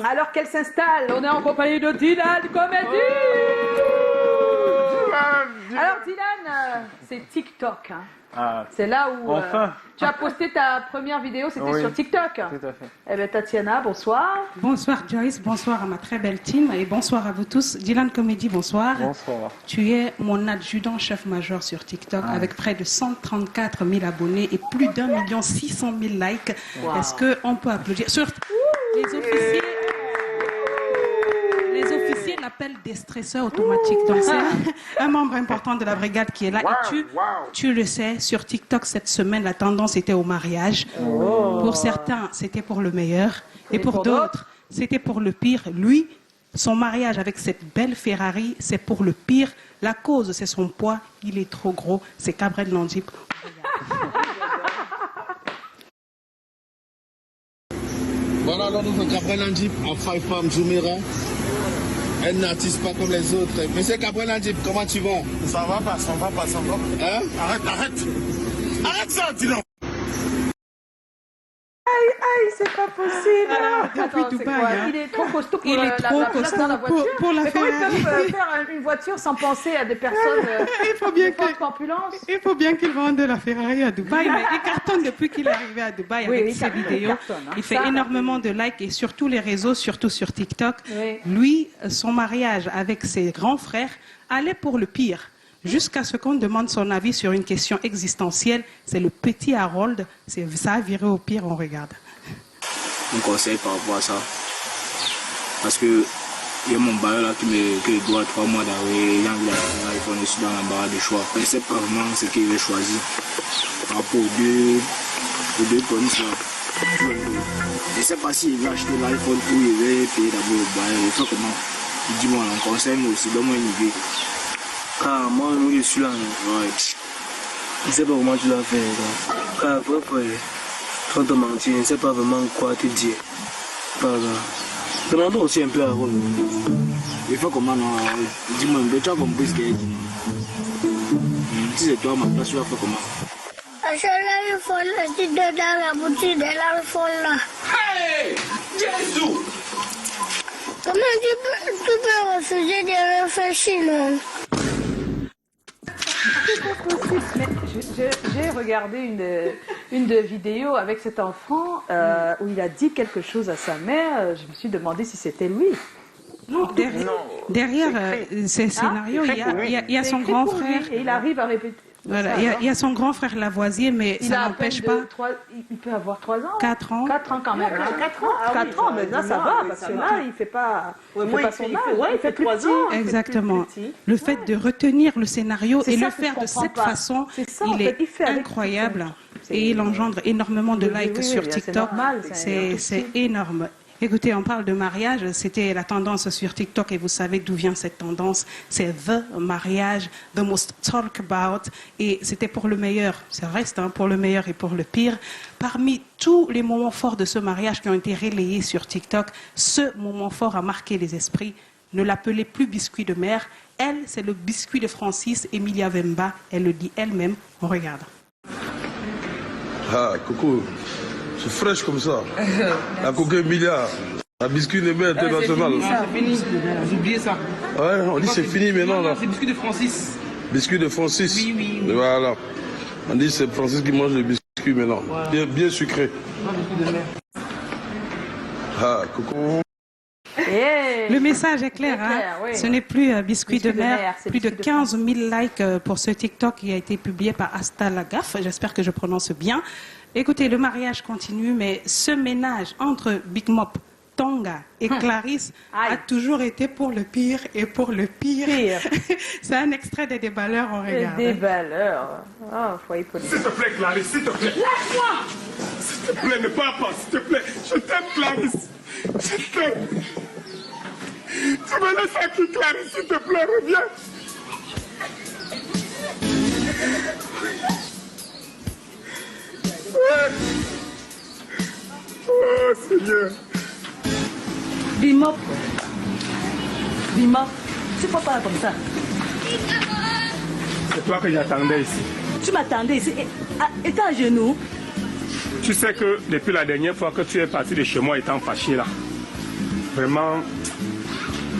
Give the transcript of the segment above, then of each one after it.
Alors qu'elle s'installe, on est en compagnie de Dylan Comédie. Alors Dylan, c'est TikTok. Hein. Ah, c'est là où enfin. Tu as posté ta première vidéo, c'était sur TikTok. Tout à fait. Eh bien Tatiana, bonsoir. Bonsoir Joyce, bonsoir à ma très belle team et bonsoir à vous tous. Dylan Comédie, bonsoir. Bonsoir. Tu es mon adjudant chef-major sur TikTok avec près de 134 000 abonnés et plus d'1 600 000 likes. Wow. Est-ce qu'on peut applaudir sur les officiers? L'appel des stresseurs automatiques. Donc c'est un membre important de la brigade qui est là. Et tu le sais, sur TikTok cette semaine, la tendance était au mariage. Pour certains, c'était pour le meilleur. Et pour d'autres, c'était pour le pire. Lui, son mariage avec cette belle Ferrari, c'est pour le pire. La cause, c'est son poids. Il est trop gros. C'est Cabrel Landip. Voilà, alors nous Cabrel Landip en Five Farm Jumeirah. Elle n'artiste pas comme les autres. Monsieur Cabrel Landip, comment tu vas? Ça va pas, ça va pas, ça va. Hein? Arrête. Arrête ça, dis-donc. Aïe, c'est pas possible. Depuis Dubaï, hein. Il est trop costaud pour Il est trop la place dans la voiture. pour la Mais comment Ferrari. ils peuvent faire une voiture sans penser à des personnes Il faut bien de forte corpulence? Il faut bien qu'il vende la Ferrari à Dubaï, mais il cartonne depuis qu'il est arrivé à Dubaï avec ses vidéos. Il fait énormément de likes et sur tous les réseaux, surtout sur TikTok. Oui. Lui, son mariage avec ses grands frères allait pour le pire. Jusqu'à ce qu'on demande son avis sur une question existentielle. C'est le petit Harold. Ça a viré au pire, on regarde. Un conseil par rapport à ça. Parce que il y a mon bailleur là qui me doit 3 mois d'arrêt. Il est suis dans l'embarras de choix. Je ne sais pas vraiment ce qu'il veut choisir. Par rapport aux deux tonnes là. Je ne sais pas s'il veut acheter l'iPhone ou il veut payer d'abord le bailleur. Il fait comment? Il dit moi un conseil, mais aussi donne-moi une idée. Car moi, je suis là. Ouais. Je ne sais pas comment tu l'as fait. Car après, sans te mentir, je ne sais pas vraiment quoi te dire. Demandons aussi un peu à Rome. Il fait comment non? Dis-moi un peu, tu as compris ce qu'il a dit. Si c'est toi ma place, tu vas faire comment? Achète l'iPhone, tu dois dans la boutique de l'iPhone là. Hey! Jésus! Comment tu peux refuser de réfléchir, non? Mais j'ai regardé une de vidéos avec cet enfant où il a dit quelque chose à sa mère. Je me suis demandé si c'était lui. Derrière ces scénarios, il y a son grand frère. Et il arrive à répéter. Voilà, il y a son grand frère Lavoisier, mais ça n'empêche pas. Il peut avoir 3 ans. 4 ans. 4 ans quand même. 4 ans, mais là ça va, parce que là il fait pas son âge. Il fait 3 ans. Exactement. Le fait de retenir le scénario et le faire de cette façon, il est incroyable. Et il engendre énormément de likes sur TikTok. C'est énorme. Écoutez, on parle de mariage, c'était la tendance sur TikTok et vous savez d'où vient cette tendance. C'est the mariage, the most talk about, et c'était pour le meilleur, ça reste pour le meilleur et pour le pire. Parmi tous les moments forts de ce mariage qui ont été relayés sur TikTok, ce moment fort a marqué les esprits. Ne l'appelez plus biscuit de mer, elle, c'est le biscuit de Francis, Emilia Vemba, elle le dit elle-même, on regarde. Ah, Coco. C'est fraîche comme ça. La coquille milliard. La biscuit de mer international. C'est fini, vous oubliez ça. Ouais, on dit c'est fini maintenant là. C'est biscuit de Francis. Biscuit de Francis. Oui. Voilà. On dit c'est Francis qui mange le biscuit maintenant. Voilà. Bien sucré. Biscuit de mer. Ah, Coco. Le message est clair, oui. Ce n'est plus biscuit de mer. Plus de 15 000 likes pour ce TikTok qui a été publié par Asta Lagaf. J'espère que je prononce bien. Écoutez, le mariage continue, mais ce ménage entre Big Mop, Tonga et Clarisse a toujours été pour le pire et pour le pire. C'est un extrait des Déballeurs, on regarde. Les Déballeurs. Oh, foyer politique. S'il te plaît, Clarisse, s'il te plaît. Lâche-moi! S'il te plaît, ne pars pas, s'il te plaît. Je t'aime, Clarisse. Je t'aime. Tu me laisses aquí, Clarisse, s'il te plaît, reviens. Oh, Seigneur. Bimop. Dima, tu peux pas comme ça. C'est toi que j'attendais ici. Tu m'attendais ici et t'es à genoux. Tu sais que depuis la dernière fois que tu es parti de chez moi étant fâché là, vraiment,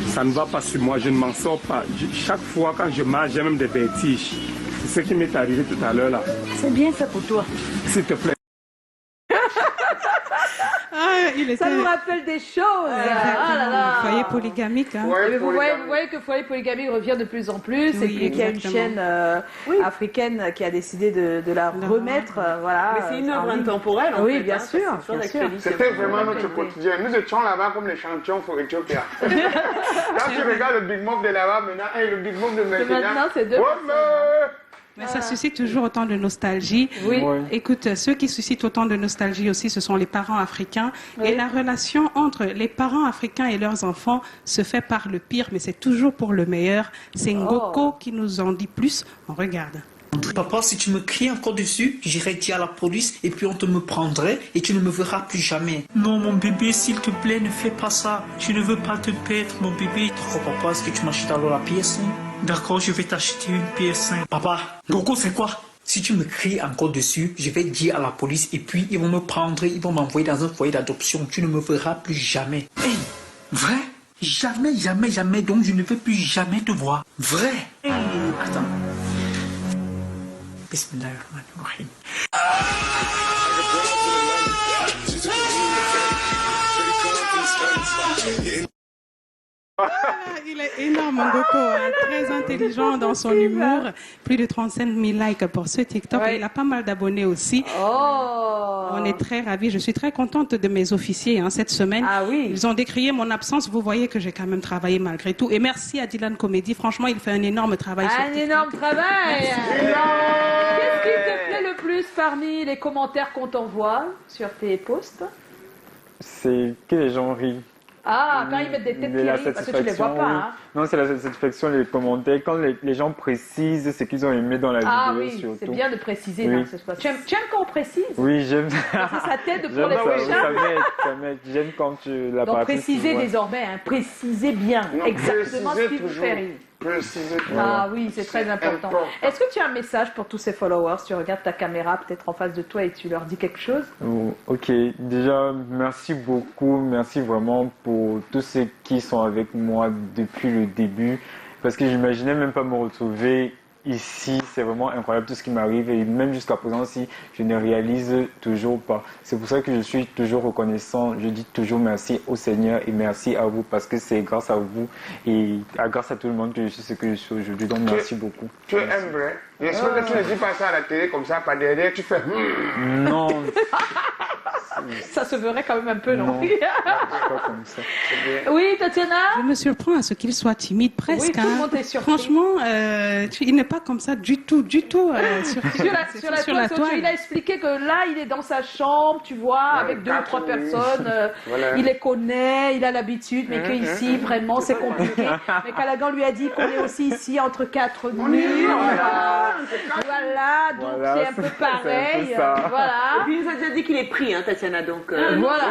ça ne va pas sur moi, je ne m'en sors pas. Chaque fois quand je marche, j'ai même des vertiges. C'est ce qui m'est arrivé tout à l'heure là. C'est bien fait pour toi. S'il te plaît. Ça nous rappelle des choses. Foyer polygamique. Hein. Vous voyez que foyer polygamique revient de plus en plus et qu'il y a une chaîne africaine qui a décidé de la remettre. Voilà, mais c'est une œuvre intemporelle. Oui, bien sûr. C'était vraiment notre quotidien. Nous étions là-bas comme les champions pour Éthiopia. Quand tu regardes le Big Move de là-bas maintenant et le Big Move de maintenant, c'est deux. Mais ça suscite toujours autant de nostalgie. Oui. Écoute, ceux qui suscitent autant de nostalgie aussi, ce sont les parents africains. Oui. Et la relation entre les parents africains et leurs enfants se fait par le pire, mais c'est toujours pour le meilleur. C'est Ngoko qui nous en dit plus. On regarde. Papa, si tu me cries encore dessus, j'irai dire à la police et puis on te me prendrait et tu ne me verras plus jamais. Non, mon bébé, s'il te plaît, ne fais pas ça. Je ne veux pas te perdre, mon bébé. Oh, papa, est-ce que tu m'achètes alors la PS5? D'accord, je vais t'acheter une PS5. Papa, Gogo, c'est quoi? Si tu me cries encore dessus, je vais dire à la police et puis ils vont me prendre, ils vont m'envoyer dans un foyer d'adoption. Tu ne me verras plus jamais. Hey, vrai? Jamais, jamais, jamais. Donc je ne veux plus jamais te voir. Vrai? Hey, attends. Bismillahirrahmanirrahim. Il est énorme, Ngoko, hein, très intelligent dans son humour. Plus de 35 000 likes pour ce TikTok. Ouais. Il a pas mal d'abonnés aussi. On est très ravis. Je suis très contente de mes officiers cette semaine. Ah oui. Ils ont décrié mon absence. Vous voyez que j'ai quand même travaillé malgré tout. Et merci à Dylan Comedy. Franchement, il fait un énorme travail. Un énorme travail. Qu'est-ce qui te plaît le plus parmi les commentaires qu'on t'envoie sur tes posts? C'est que les gens rient. Ah, quand ils mettent des têtes qui rient, parce que tu ne les vois pas. Hein. Non, c'est la satisfaction, les commentaires. Quand les gens précisent ce qu'ils ont aimé dans la vidéo, oui, surtout. C'est bien de préciser dans ce spot. Tu aimes quand on précise? Oui, j'aime. Ça t'aide pour les prochains. Ça m'aide. J'aime quand tu la Donc préciser désormais, préciser bien. Non, exactement ce qui vous fait rire. Ah oui, c'est très important. Est-ce que tu as un message pour tous ces followers? Tu regardes ta caméra peut-être en face de toi et tu leur dis quelque chose? Ok, déjà merci beaucoup, merci vraiment pour tous ceux qui sont avec moi depuis le début, parce que j'imaginais même pas me retrouver ici. C'est vraiment incroyable tout ce qui m'arrive et même jusqu'à présent si je ne réalise toujours pas. C'est pour ça que je suis toujours reconnaissant. Je dis toujours merci au Seigneur et merci à vous parce que c'est grâce à vous et grâce à tout le monde que je suis ce que je suis aujourd'hui. Donc merci beaucoup. Tu es un vrai. J'espère que tu ne dis pas ça à la télé comme ça, pas derrière, tu fais. Non. Ça se verrait quand même un peu, non? Pas comme ça. Oui, Tatiana? Je me surprends à ce qu'il soit timide, presque. Oui, tout le monde est surpris. Franchement, il n'est pas comme ça du tout, sur la toile. Il a expliqué que là, il est dans sa chambre, tu vois, avec 2 ou 3 personnes. Voilà. Il les connaît, il a l'habitude, mais qu'ici, vraiment, c'est compliqué. Mais Callaghan lui a dit qu'on est aussi ici entre 4 murs. Voilà, donc c'est un peu pareil. Voilà. Et puis il nous a déjà dit qu'il est pris, Tatiana, donc... Voilà.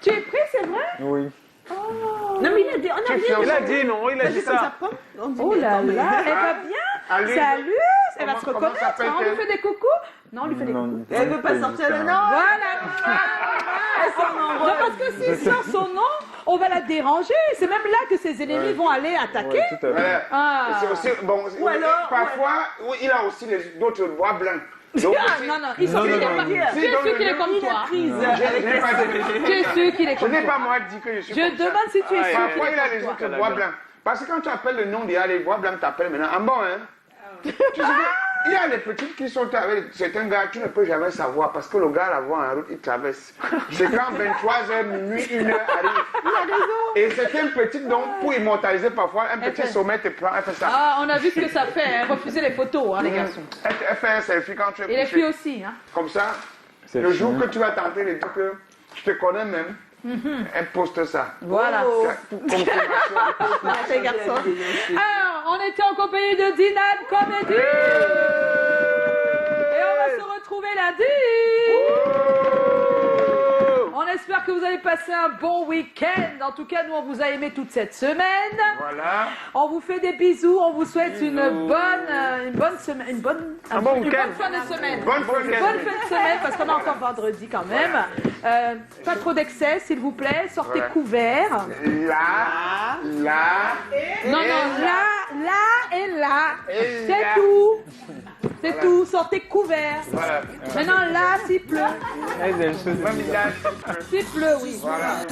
Tu es pris, c'est vrai? Oui. Non, mais il a dit, il a dit ça. Oh là là, elle va bien? Salut, elle va se reconnaître. On lui fait des coucous? Non, on lui fait des coucous. Elle veut pas sortir le nom. Voilà. Non, parce que s'il sort son nom, on va la déranger. C'est même là que ses ennemis vont aller attaquer. C'est aussi, bon, parfois, il a aussi d'autres bois blancs. Donc, non, ils sont sûr qu'il est comme toi. Tu es sûr qu'il est comme toi. Je n'ai pas moi dit que je suis comme ça. Je demande si tu es sûr. Parfois, il a les autres bois blancs. Parce que quand tu appelles le nom, il y a les bois blancs qui t'appellent maintenant. En bon, Tu sais, il y a les petites qui sont avec certains gars, tu ne peux jamais savoir parce que le gars la voit en route, il traverse. C'est quand 23h, minuit, 1h arrive. Il a raison. Et certaines petites, donc, pour immortaliser parfois, un petit sommet te prend, elle fait ça. Ah, on a vu ce que ça fait, refuser les photos, les garçons. Elle fait un selfie quand tu es couché. Et les filles aussi, Comme ça, le jour que tu vas tenter de dire que je te connais même, elle poste ça. Voilà. Confirmation. Alors, on était en compagnie de Dylan Comedy. Et on va se retrouver lundi. On espère que vous avez passé un bon week-end. En tout cas, nous, on vous a aimé toute cette semaine. Voilà. On vous fait des bisous. On vous souhaite une bonne semaine, une bonne fin de semaine. Bonne fin de semaine, parce qu'on est encore vendredi quand même. Pas trop d'excès, s'il vous plaît. Sortez couverts. Là. Non, là et là. C'est tout. C'est tout. Sortez couverts. Voilà. Maintenant, là, s'il pleut. Même là, S'il pleut, oui. Voilà.